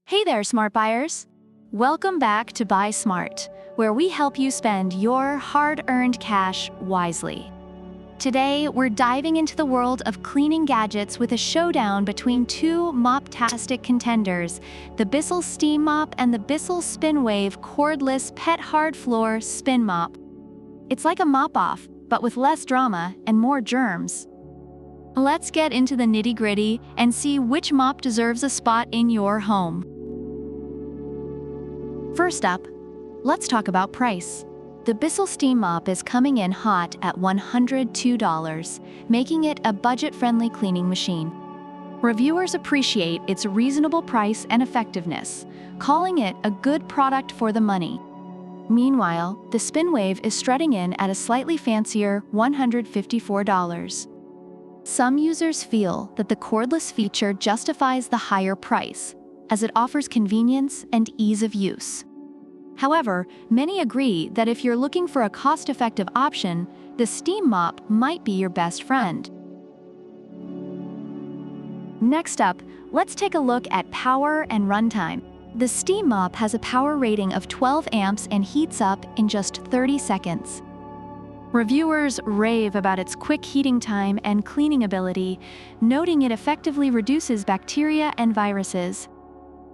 Hey there, smart buyers! Welcome back to Buy Smart, where we help you spend your hard-earned cash wisely. Today, we're diving into the world of cleaning gadgets with a showdown between two mop-tastic contenders, the Bissell Steam Mop and the Bissell SpinWave Cordless Pet Hard Floor Spin Mop. It's like a mop-off, but with less drama and more germs. Let's get into the nitty-gritty and see which mop deserves a spot in your home. First up, let's talk about price. The Bissell Steam Mop is coming in hot at $102, making it a budget-friendly cleaning machine. Reviewers appreciate its reasonable price and effectiveness, calling it a good product for the money. Meanwhile, the SpinWave is strutting in at a slightly fancier $154. Some users feel that the cordless feature justifies the higher price, as it offers convenience and ease of use. However, many agree that if you're looking for a cost-effective option, the Steam Mop might be your best friend. Next up, let's take a look at power and runtime. The Steam Mop has a power rating of 12 amps and heats up in just 30 seconds. Reviewers rave about its quick heating time and cleaning ability, noting it effectively reduces bacteria and viruses.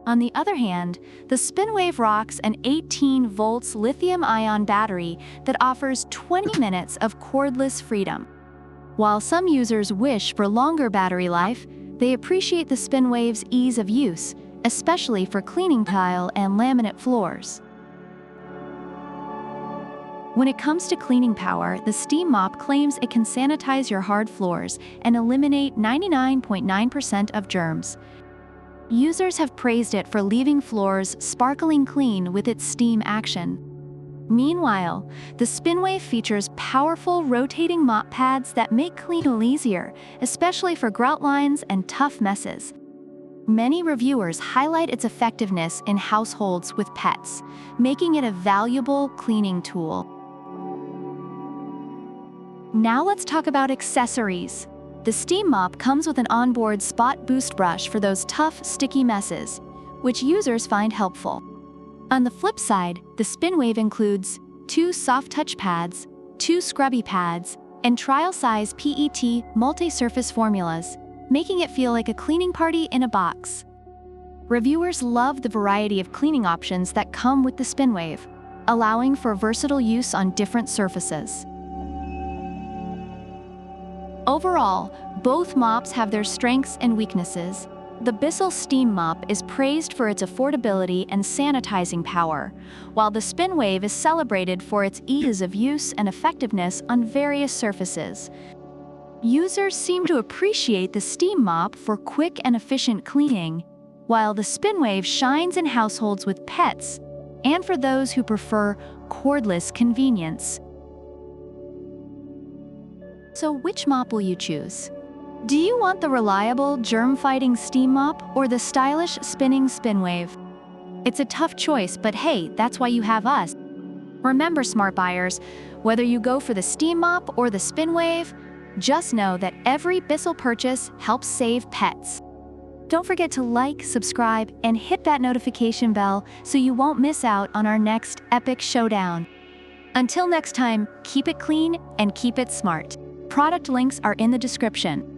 On the other hand, the SpinWave rocks an 18 volts lithium-ion battery that offers 20 minutes of cordless freedom. While some users wish for longer battery life, they appreciate the SpinWave's ease of use, especially for cleaning tile and laminate floors. When it comes to cleaning power, the Steam Mop claims it can sanitize your hard floors and eliminate 99.9% of germs. Users have praised it for leaving floors sparkling clean with its steam action. Meanwhile, the SpinWave features powerful rotating mop pads that make cleaning easier, especially for grout lines and tough messes. Many reviewers highlight its effectiveness in households with pets, making it a valuable cleaning tool. Now let's talk about accessories. The Steam Mop comes with an onboard spot boost brush for those tough, sticky messes, which users find helpful. On the flip side, the SpinWave includes 2 soft touch pads, 2 scrubby pads, and trial-size PET multi-surface formulas, making it feel like a cleaning party in a box. Reviewers love the variety of cleaning options that come with the SpinWave, allowing for versatile use on different surfaces. Overall, both mops have their strengths and weaknesses. The Bissell Steam Mop is praised for its affordability and sanitizing power, while the SpinWave is celebrated for its ease of use and effectiveness on various surfaces. Users seem to appreciate the Steam Mop for quick and efficient cleaning, while the SpinWave shines in households with pets and for those who prefer cordless convenience. So which mop will you choose? Do you want the reliable, germ-fighting Steam Mop or the stylish, spinning SpinWave? It's a tough choice, but hey, that's why you have us. Remember, smart buyers, whether you go for the Steam Mop or the SpinWave, just know that every Bissell purchase helps save pets. Don't forget to like, subscribe, and hit that notification bell so you won't miss out on our next epic showdown. Until next time, keep it clean and keep it smart. Product links are in the description.